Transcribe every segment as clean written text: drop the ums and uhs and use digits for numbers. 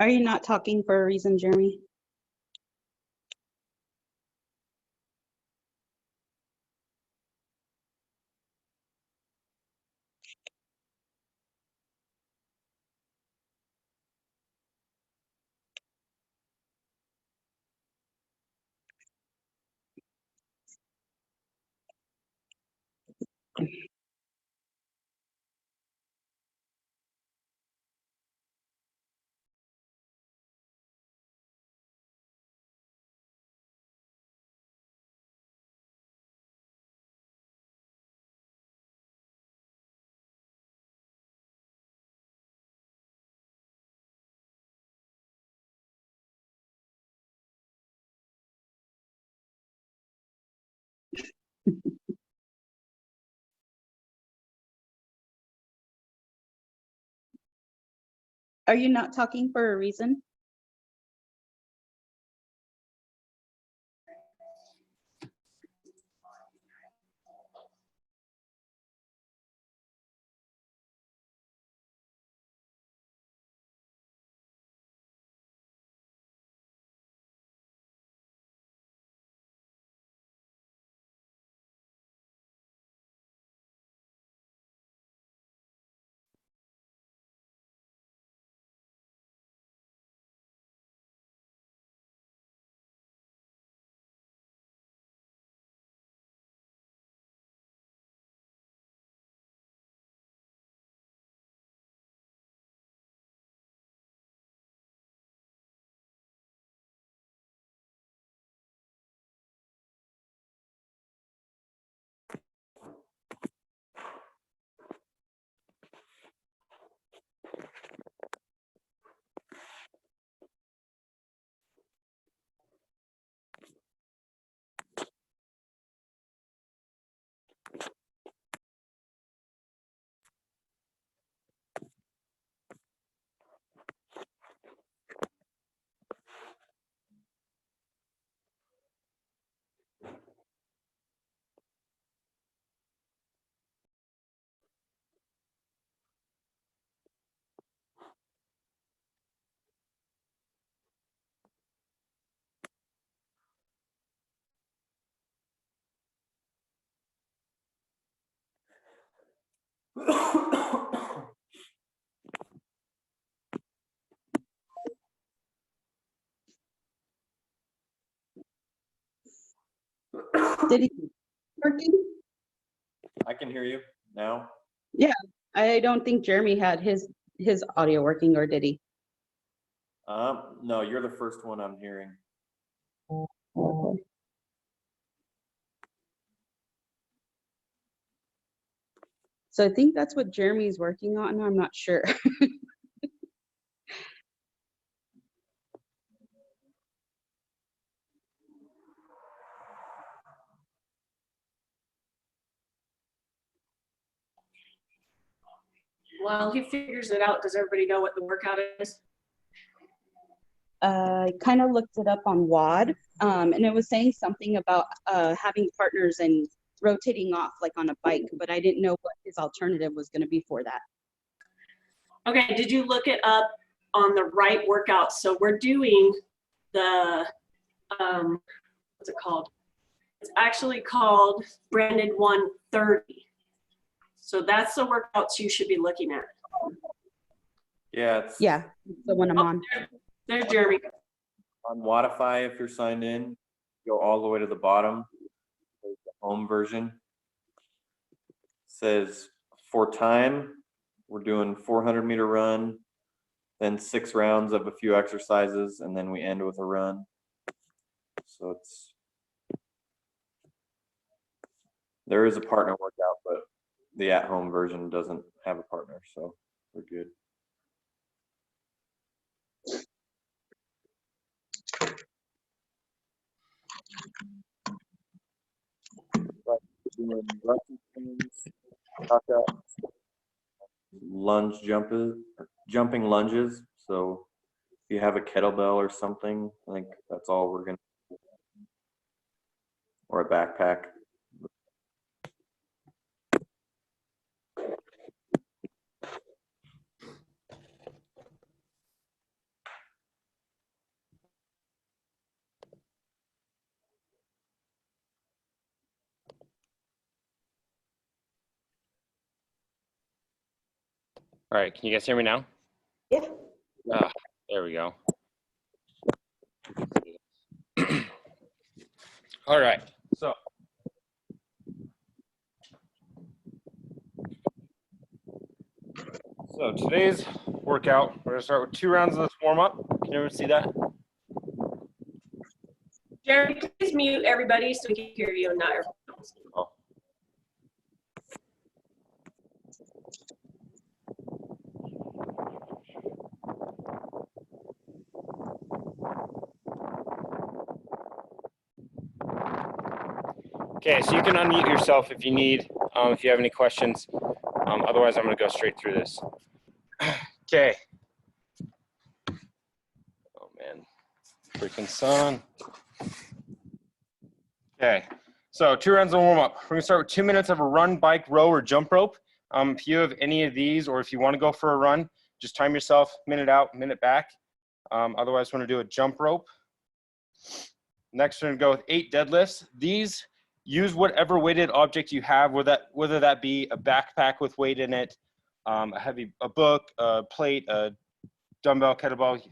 Are you not talking for a reason, Jeremy? Are you not talking for a reason? Did he working? I can hear you now. Yeah, I don't think Jeremy had his audio working, or did he? No, you're the first one I'm hearing. Okay. So I think that's what Jeremy's working on. I'm not sure. While he figures it out, does everybody know what the workout is? I kind of looked it up on WOD, and it was saying something about having partners and rotating off like on a bike, but I didn't know what his alternative was going to be for that. Okay, did you look it up on the right workout? So we're doing the, what's it called? It's actually called Branded 130. So that's the workouts you should be looking at. Yeah, it's Yeah, the one I'm on. There's Jeremy. on Wodify. If you're signed in, go all the way to the bottom. There's the home version. It says for time, we're doing 400-meter run, then 6 rounds of a few exercises, and then we end with a run. So there is a partner workout, but the at-home version doesn't have a partner, so we're good. Lunge jumping lunges. So if you have a kettlebell or something, I think that's all we're gonna do. Or a backpack. All right, can you guys hear me now? Yeah. There we go. All right, so today's workout, we're gonna start with 2 rounds of this warm up. Can everyone see that? Jeremy, please mute everybody so we can hear you and not everyone else. Oh. Okay, so you can unmute yourself if you need, if you have any questions. Otherwise, I'm going to go straight through this. Okay. Oh, man. Freaking sun. Okay, so 2 rounds of warm-up. We're going to start with 2 minutes of a run, bike, row, or jump rope. If you have any of these, or if you want to go for a run, just time yourself, minute out, minute back. Otherwise, we're going to do a jump rope. Next, we're going to go with 8 deadlifts. These, use whatever weighted object you have, whether that be a backpack with weight in it, a book, a plate, a dumbbell, kettlebell,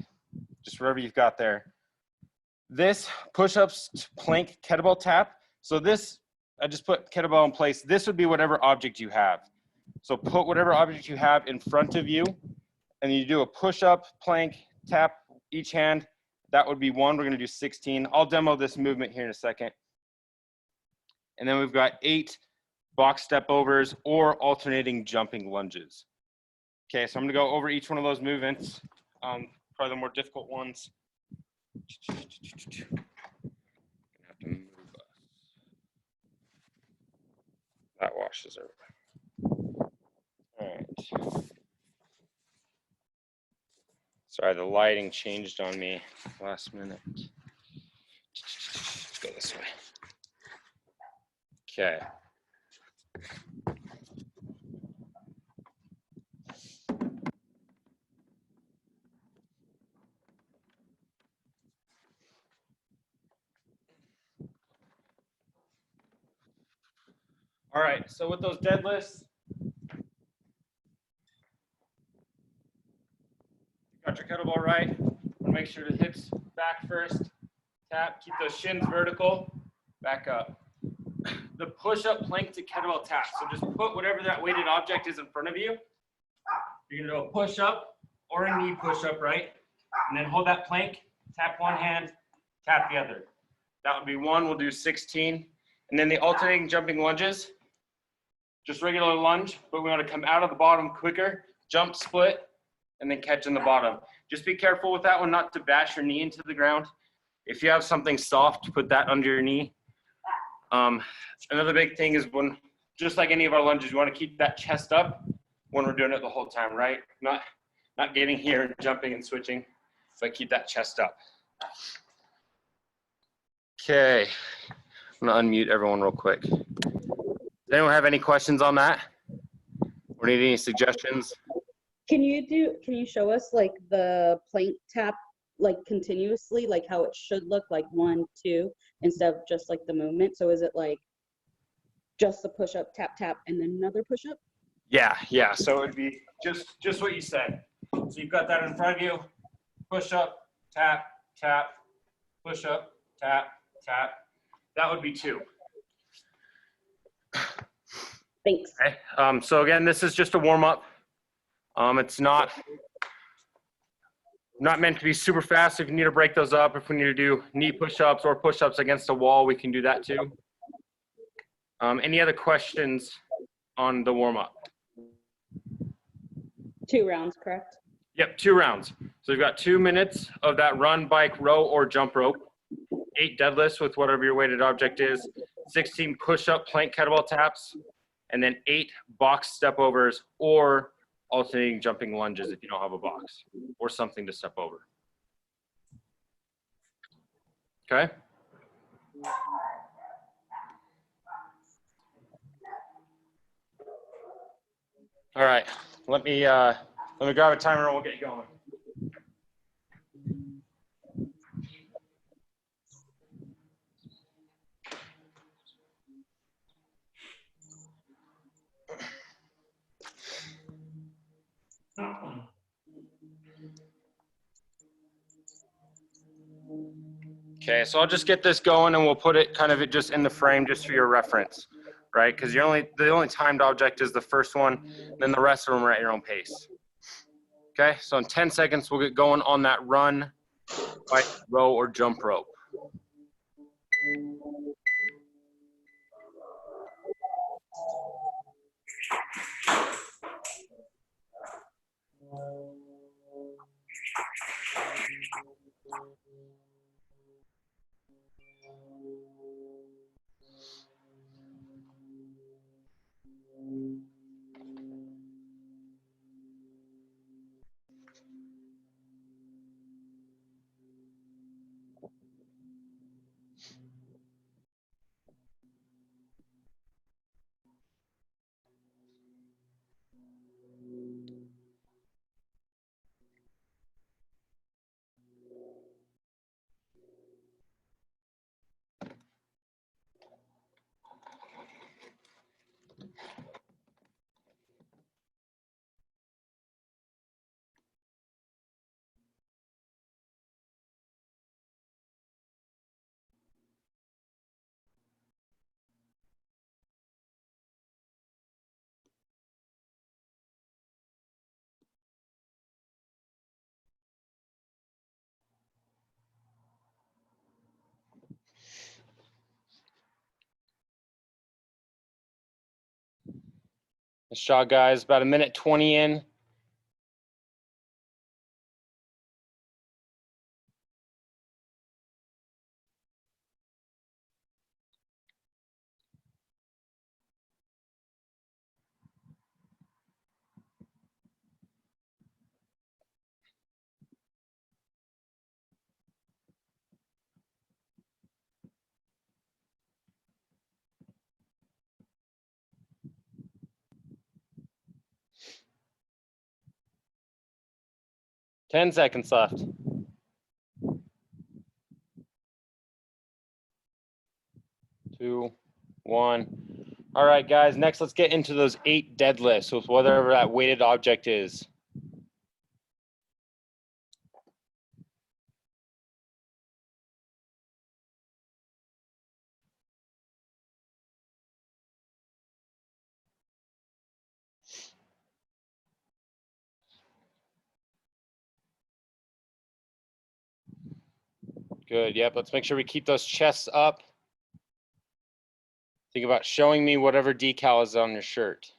just whatever you've got there. This push-ups, plank, kettlebell tap. So this, I just put kettlebell in place. This would be whatever object you have. So put whatever object you have in front of you, and you do a push-up, plank, tap, each hand. That would be 1. We're going to do 16. I'll demo this movement here in a second. And then we've got 8 box step overs or alternating jumping lunges. Okay, so I'm gonna go over each one of those movements, probably the more difficult ones. Have to move that washes over. All right. Sorry, the lighting changed on me last minute. Let's go this way. Okay. All right, so with those deadlifts, you got your kettlebell right. Make sure the hips back first. Tap, keep those shins vertical, back up. The push-up plank to kettlebell tap. So just put whatever that weighted object is in front of you. You're gonna do a push-up or a knee push-up, right? And then hold that plank, tap one hand, tap the other. That would be 1, we'll do 16. And then the alternating jumping lunges, just regular lunge, but we wanna come out of the bottom quicker, jump, split, and then catch in the bottom. Just be careful with that one not to bash your knee into the ground. If you have something soft, put that under your knee. Another big thing is when, just like any of our lunges, you want to keep that chest up when we're doing it the whole time, right? Not getting here and jumping and switching, but keep that chest up. Okay, I'm gonna unmute everyone real quick. Does anyone have any questions on that? Or need any suggestions? Can you show us like the plank tap like continuously, like how it should look, like 1, 2, instead of just like the movement? So is it like just the push up, tap, tap, and then another push up? Yeah. So it would be just what you said. So you've got that in front of you. Push up, tap, tap, push up, tap, tap. That would be 2. Thanks. Okay. So again, this is just a warm up. It's not meant to be super fast. If you need to break those up, if we need to do knee push-ups or push-ups against a wall, we can do that too. Any other questions on the warm-up? 2 rounds, correct? Yep, 2 rounds. So we've got 2 minutes of that run, bike, row, or jump rope. 8 deadlifts with whatever your weighted object is. 16 push-up, plank, kettlebell taps, and then 8 box step overs or alternating jumping lunges if you don't have a box or something to step over. Okay. All right, let me grab a timer and we'll get going. Okay, so I'll just get this going and we'll put it kind of just in the frame just for your reference, right? Because the only timed object is the first one, then the rest of them are at your own pace. Okay, so in 10 seconds, we'll get going on that run, bike, row, or jump rope. Nice shot, guys. About 1:20 in. Ten seconds left. 2, 1. All right, guys, next let's get into those 8 deadlifts with whatever that weighted object is. Good, yep, let's make sure we keep those chests up. Think about showing me whatever decal is on your shirt.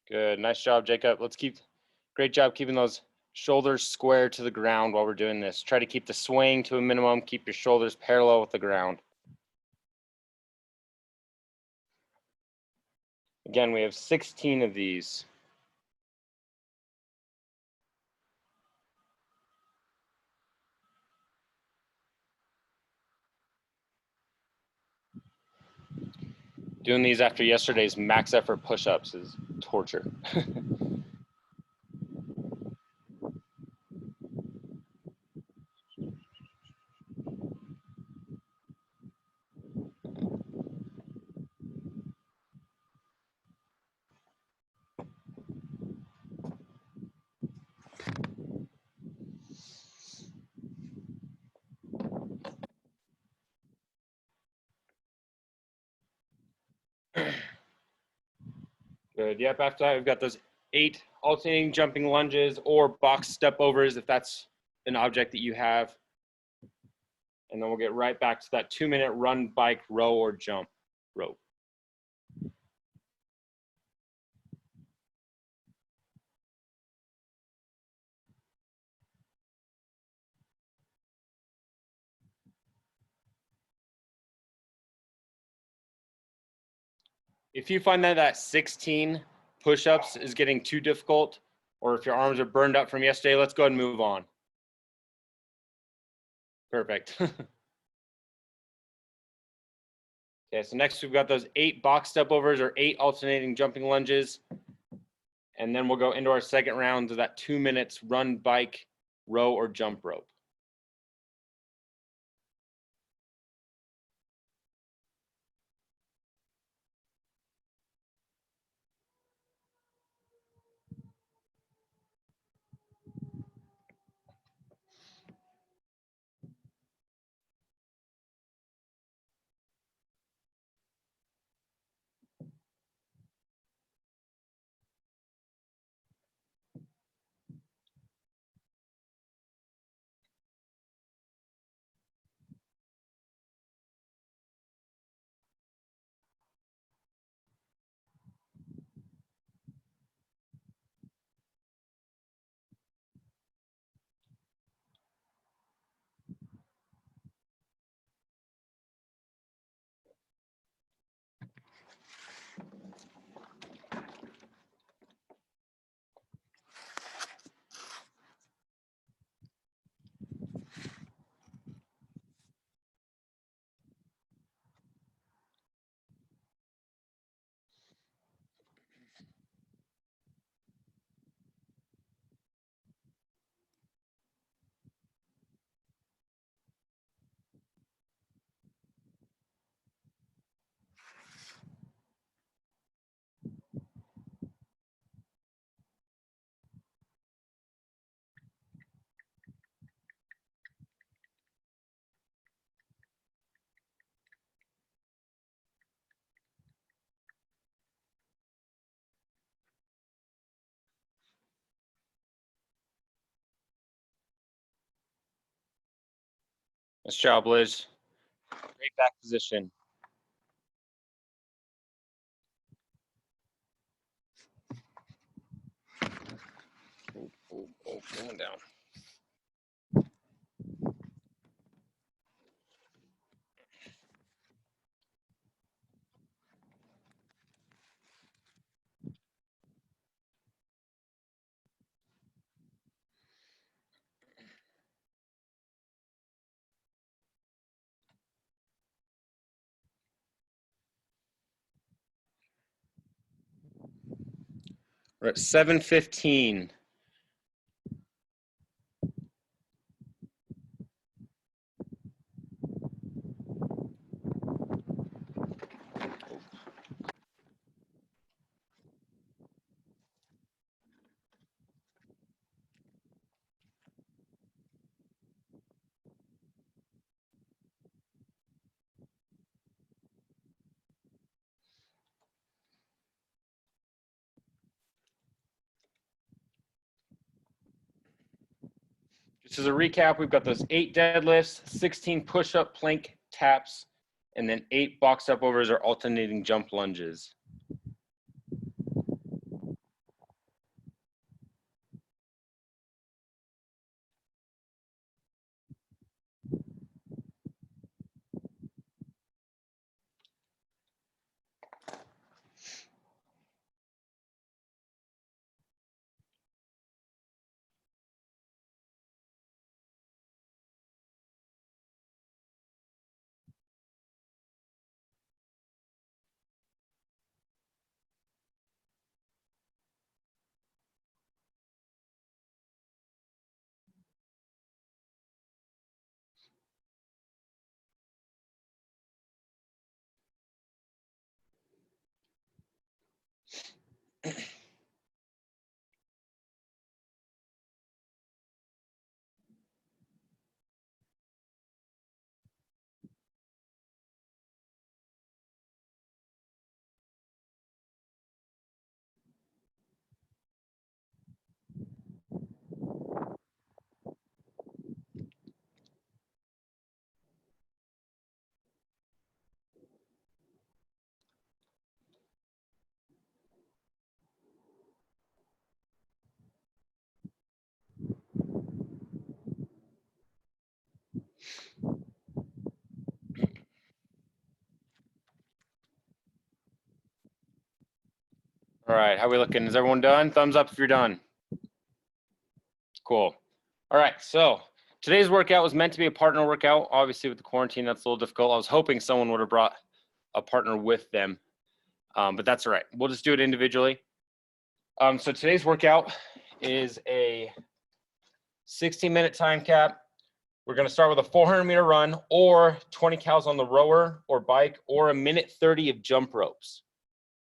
Good, nice job, Jacob. Great job keeping those shoulders square to the ground while we're doing this. Try to keep the swaying to a minimum, keep your shoulders parallel with the ground. Again, we have 16 of these. Doing these after yesterday's max effort push-ups is torture. Good. Yep. After that, we've got those 8 alternating jumping lunges or box step overs if that's an object that you have. And then we'll get right back to that 2-minute run, bike, row, or jump rope. If you find that 16 push-ups is getting too difficult, or if your arms are burned up from yesterday, let's go ahead and move on. Perfect. Okay, so next we've got those 8 box step overs or 8 alternating jumping lunges. And then we'll go into our second round of that 2 minutes run, bike, row, or jump rope. Nice job, Liz. Great back position. Going down. We're at 7:15. Just as a recap, we've got those 8 deadlifts, 16 push-up plank taps, and then 8 box step overs or alternating jump lunges. All right, how are we looking? Is everyone done? Thumbs up if you're done. Cool. All right, so today's workout was meant to be a partner workout. Obviously, with the quarantine, that's a little difficult. I was hoping someone would have brought a partner with them. But that's all right. We'll just do it individually. So today's workout is a 16-minute time cap. We're going to start with a 400-meter run or 20 cals on the rower or bike or a minute 30 of jump ropes.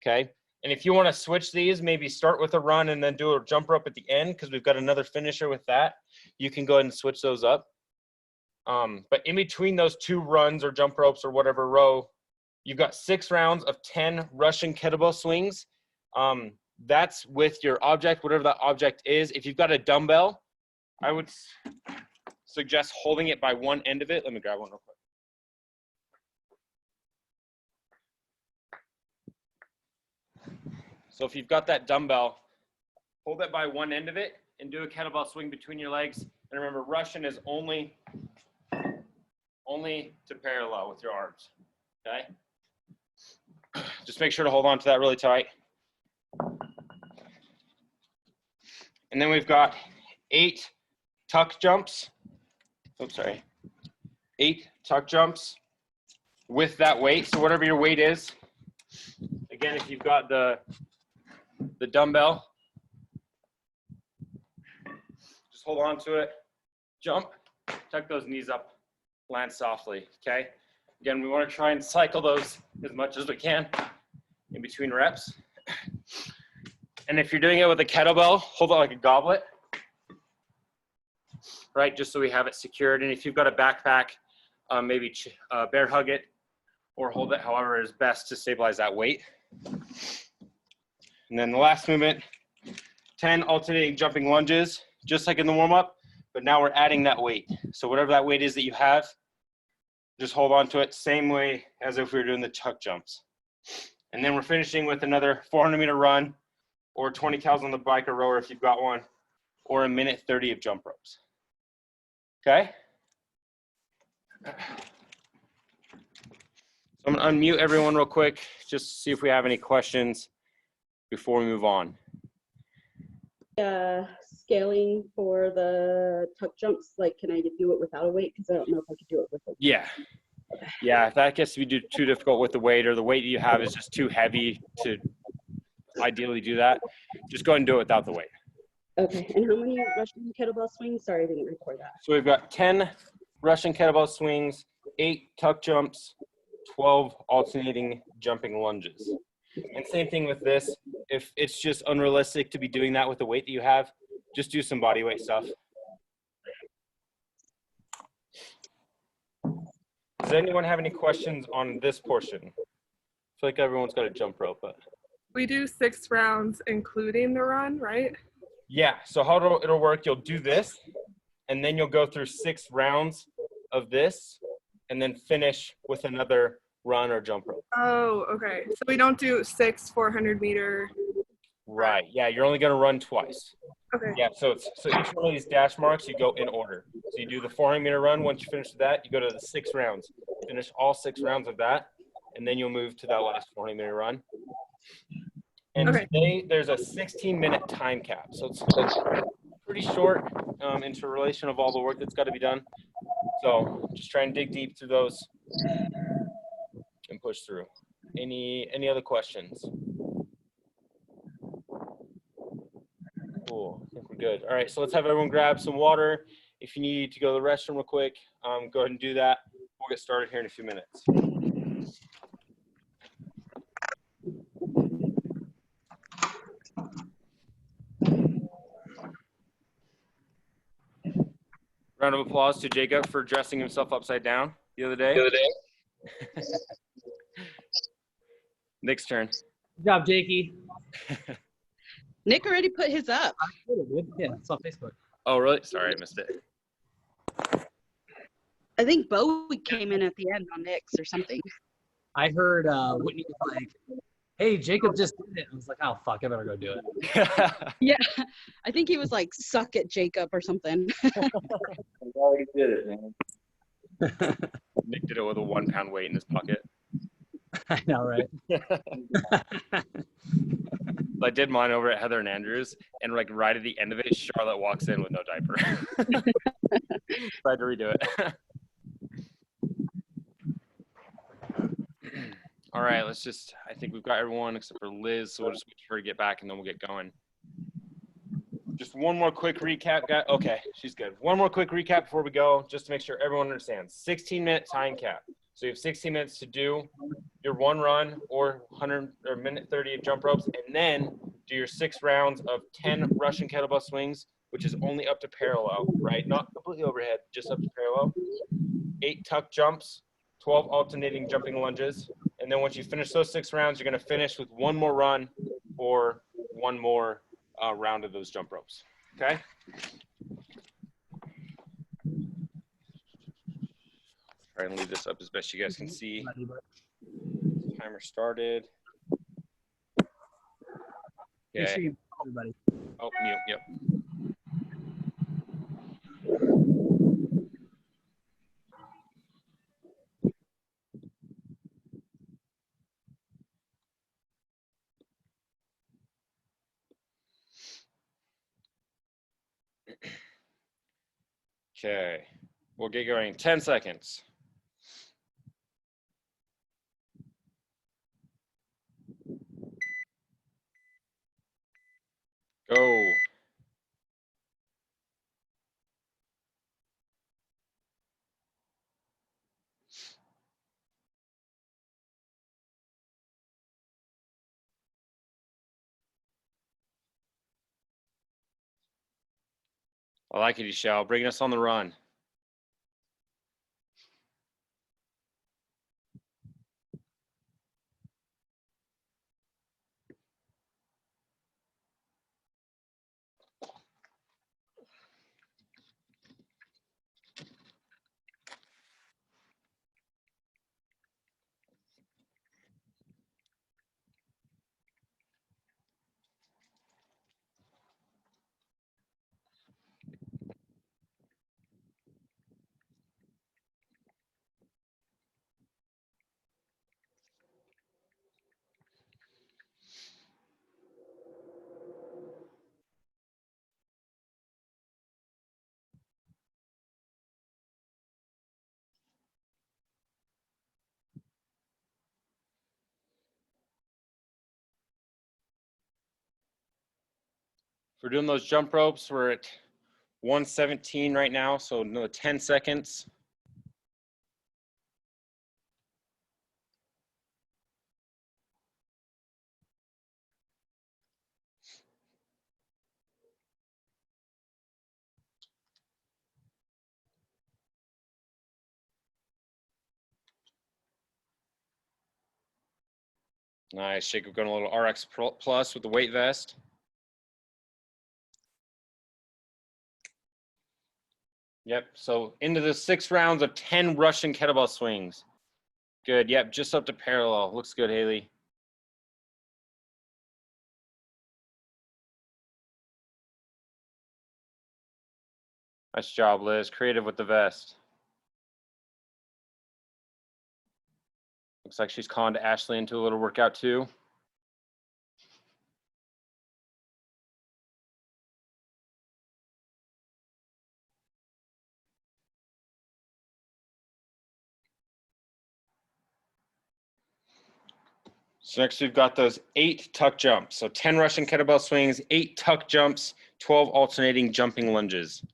Okay. And if you want to switch these, maybe start with a run and then do a jump rope at the end because we've got another finisher with that. You can go ahead and switch those up. But in between those 2 runs or jump ropes or whatever row, you've got 6 rounds of 10 Russian kettlebell swings. That's with your object, whatever that object is. If you've got a dumbbell, I would suggest holding it by one end of it. Let me grab one real quick. So if you've got that dumbbell, hold it by one end of it and do a kettlebell swing between your legs. And remember, Russian is only to parallel with your arms, okay? Just make sure to hold on to that really tight. And then we've got 8 tuck jumps. Oops, sorry. 8 tuck jumps with that weight. So whatever your weight is, again, if you've got the dumbbell, just hold on to it, jump, tuck those knees up, land softly, okay? Again, we want to try and cycle those as much as we can in between reps. And if you're doing it with a kettlebell, hold it like a goblet, right? Just so we have it secured. And if you've got a backpack, maybe bear hug it or hold it however is best to stabilize that weight. And then the last movement, 10 alternating jumping lunges, just like in the warm-up, but now we're adding that weight. So whatever that weight is that you have, just hold on to it same way as if we were doing the tuck jumps. And then we're finishing with another 400-meter run or 20 cals on the bike or rower if you've got one, or a minute 30 of jump ropes. Okay? So I'm gonna unmute everyone real quick, just to see if we have any questions before we move on. Scaling for the tuck jumps, like, can I do it without a weight? Because I don't know if I could do it with a weight. Yeah. Yeah, if that gets to be too difficult with the weight or the weight you have is just too heavy to ideally do that, just go ahead and do it without the weight. Okay, and how many Russian kettlebell swings? Sorry, I didn't record that. So we've got 10 Russian kettlebell swings, 8 tuck jumps, 12 alternating jumping lunges. And same thing with this. If it's just unrealistic to be doing that with the weight that you have, just do some body weight stuff. Does anyone have any questions on this portion? I feel like everyone's got a jump rope, but. We do 6 rounds, including the run, right? Yeah, so how it'll work, you'll do this, and then you'll go through 6 rounds of this, and then finish with another run or jump rope. Oh, okay. So we don't do 6 400-meter. Right, yeah, you're only gonna run twice. Okay. Yeah, so each one of these dash marks, you go in order. So you do the 400-meter run, once you finish that, you go to the 6 rounds. Finish all 6 rounds of that, and then you'll move to that last 400-meter run. And okay. Today, there's a 16-minute time cap. So it's pretty short into relation of all the work that's got to be done. So just try and dig deep through those and push through. Any other questions? Cool, I think we're good. All right, so let's have everyone grab some water. If you need to go to the restroom real quick, go ahead and do that. We'll get started here in a few minutes. Round of applause to Jacob for dressing himself upside down the other day. Nick's turn. Good job, Jakey. Nick already put his up. Yeah, it's on Facebook. Oh, really? Sorry, I missed it. I think Bowie came in at the end on Nick's or something. I heard Whitney was like, hey, Jacob just did it. I was like, oh, fuck, I better go do it. Yeah, I think he was like, suck it, Jacob, or something. I already did it, man. Nick did it with a 1 pound weight in his pocket. I know, right? I did mine over at Heather and Andrews, and like right at the end of it, Charlotte walks in with no diaper. Tried to redo it. All right, I think we've got everyone except for Liz, so we'll just wait for her to get back and then we'll get going. Just one more quick recap, guys. Okay, she's good. One more quick recap before we go, just to make sure everyone understands. 16-minute time cap. So you have 16 minutes to do your one run or 100 or minute 30 of jump ropes, and then do your 6 rounds of 10 Russian kettlebell swings, which is only up to parallel, right? Not completely overhead, just up to parallel. 8 tuck jumps, 12 alternating jumping lunges. And then once you finish those 6 rounds, you're going to finish with one more run or one more round of those jump ropes. Okay? Try and leave this up as best you guys can see. Timer started. Make sure Okay. you everybody. Oh, mute. Yep. Okay. We'll get going in 10 seconds. Go. I like it, Michelle. Bringing us on the run. If we're doing those jump ropes, we're at 117 right now, so another 10 seconds. Nice. Jacob going a little RX plus with the weight vest. Yep. So into the 6 rounds of 10 Russian kettlebell swings. Good. Yep. Just up to parallel. Looks good, Haley. Nice job, Liz. Creative with the vest. Looks like she's conned Ashley into a little workout too. So next we've got those 8 tuck jumps. So 10 Russian kettlebell swings, 8 tuck jumps, 12 alternating jumping lunges.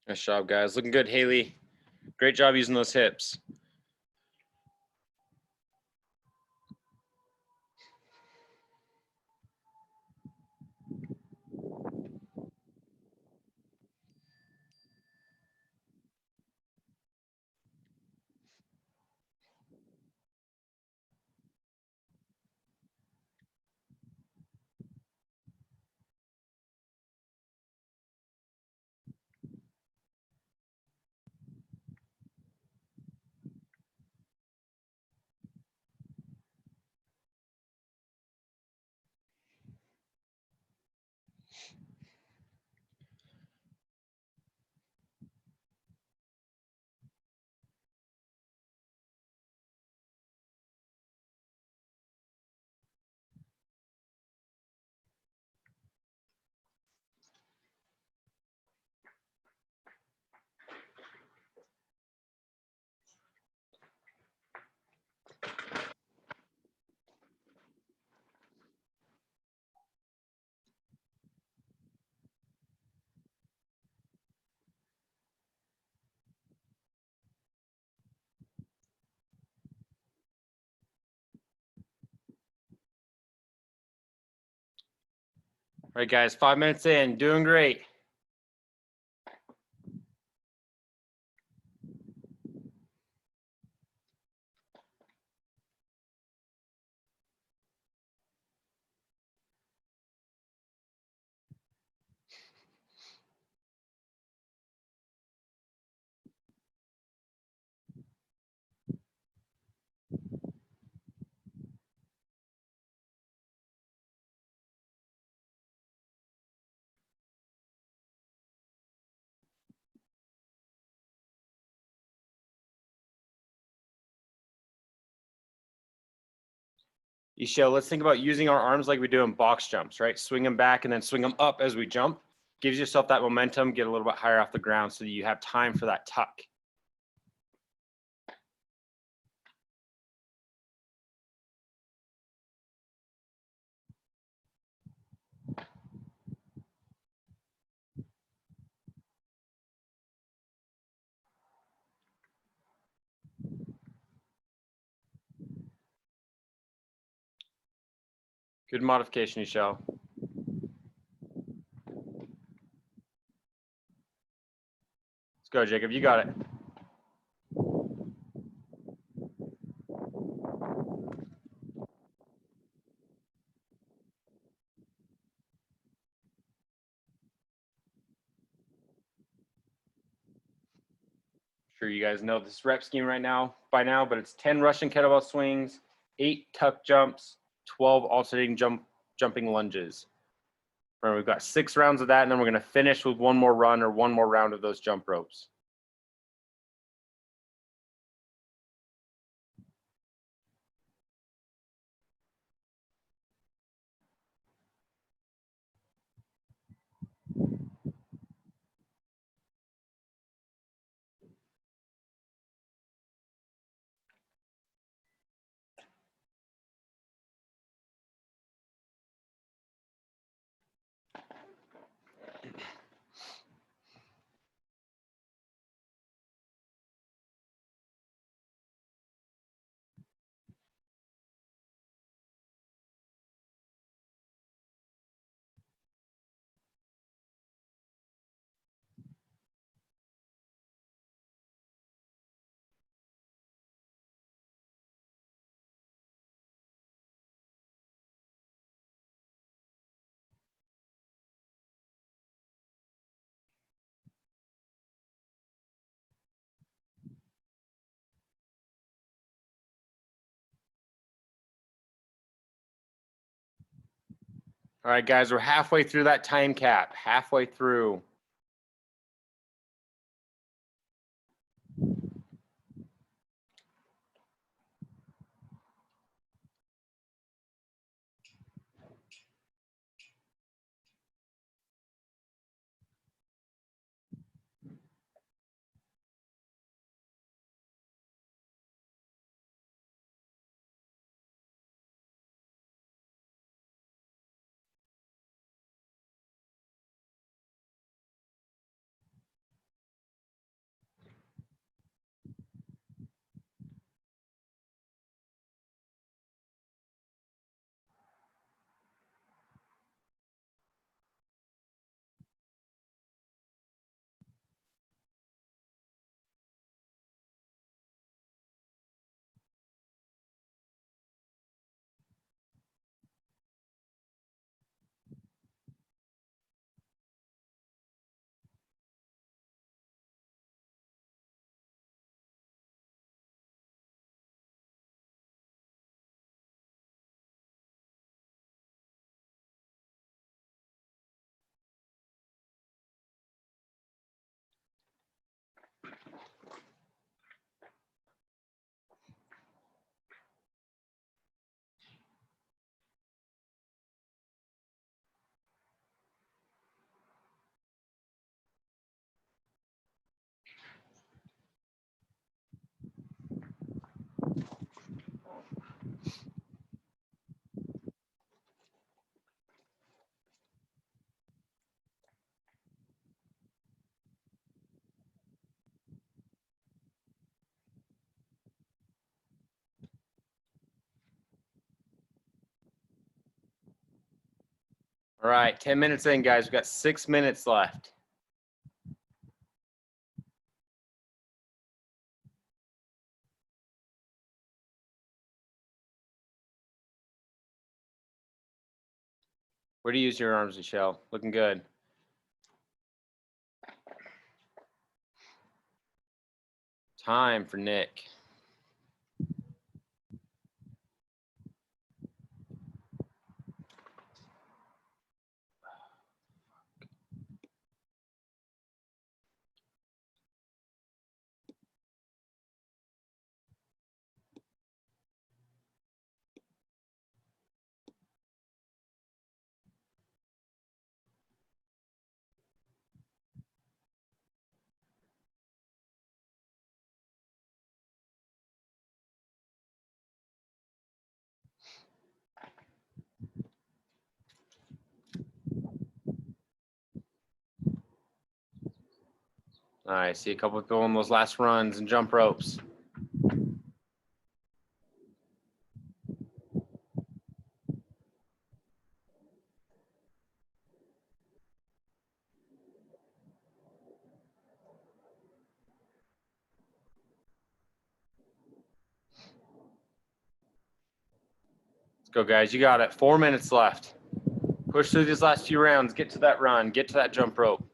Nice job, guys. Looking good, Haley. Great job using those hips. All right, guys, 5 minutes in, doing great. Isho, let's think about using our arms like we do in box jumps, right? Swing them back and then swing them up as we jump. Gives yourself that momentum, get a little bit higher off the ground so that you have time for that tuck. Good modification, Isho. Let's go, Jacob. You got it. Sure you guys know this rep scheme right now by now, but it's 10 Russian kettlebell swings, 8 tuck jumps, 12 alternating jumping lunges. Remember, we've got 6 rounds of that, and then we're going to finish with one more run or one more round of those jump ropes. All right, guys, we're halfway through that time cap, halfway through. All right, 10 minutes in, guys. We've got 6 minutes left. Where do you use your arms, Michelle? Looking good. Time for Nick. All right, see a couple throwing those last runs and jump ropes. Let's go, guys. You got it. 4 minutes left. Push through these last few rounds. Get to that run. Get to that jump rope.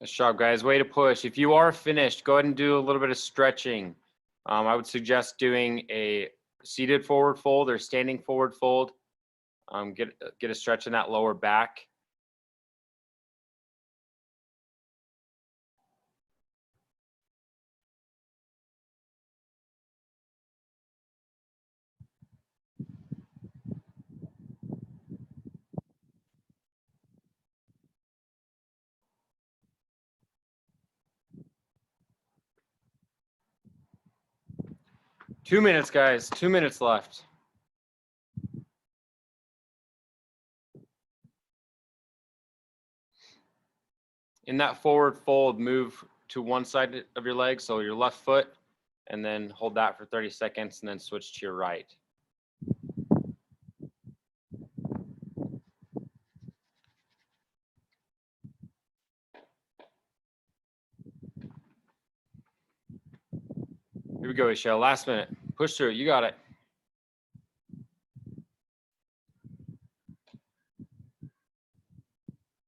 Nice job, guys. Way to push. If you are finished, go ahead and do a little bit of stretching. I would suggest doing a seated forward fold or standing forward fold. Get a stretch in that lower back. Two minutes, guys. 2 minutes left. In that forward fold, move to one side of your leg, so your left foot, and then hold that for 30 seconds, and then switch to your right. Here we go, Michelle. Last minute. Push through it. You got it.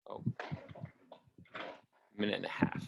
Oh, minute and a half.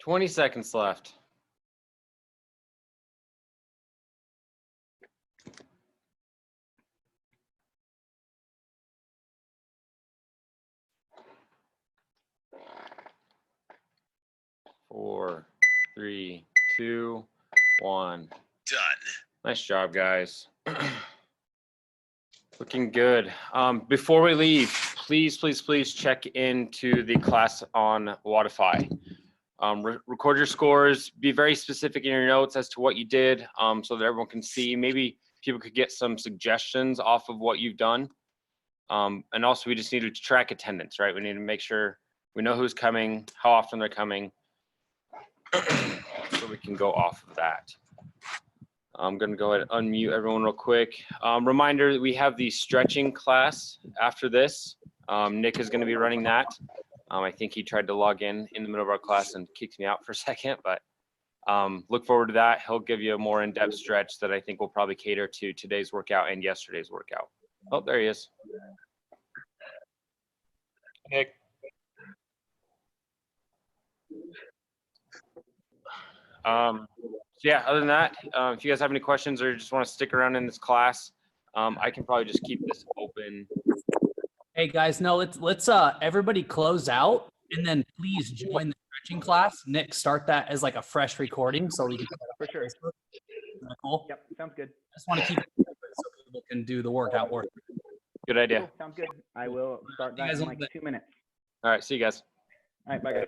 20 seconds left. Four, three, two, one. Done. Nice job, guys. Looking good. Before we leave, please check into the class on Wodify. Record your scores. Be very specific in your notes as to what you did, so that everyone can see. Maybe people could get some suggestions off of what you've done. And also, we just need to track attendance, right? We need to make sure we know who's coming, how often they're coming, so we can go off of that. I'm gonna go ahead and unmute everyone real quick. Reminder that we have the stretching class after this. Nick is gonna be running that. I think he tried to log in the middle of our class and kicked me out for a second, but look forward to that. He'll give you a more in-depth stretch that I think will probably cater to today's workout and yesterday's workout. Oh, there he is. Nick. So yeah, other than that, if you guys have any questions or just want to stick around in this class, I can probably just keep this open. Hey guys, no, let's everybody close out and then please join the stretching class. Nick, start that as like a fresh recording so we can put it up For sure. on Facebook. Isn't that cool? Yep, sounds good. I just want to keep it open so people can do the workout work. Good idea. Cool, sounds good. I will start You that guys in want like the- 2 minutes. All right, see you guys. All right, bye guys.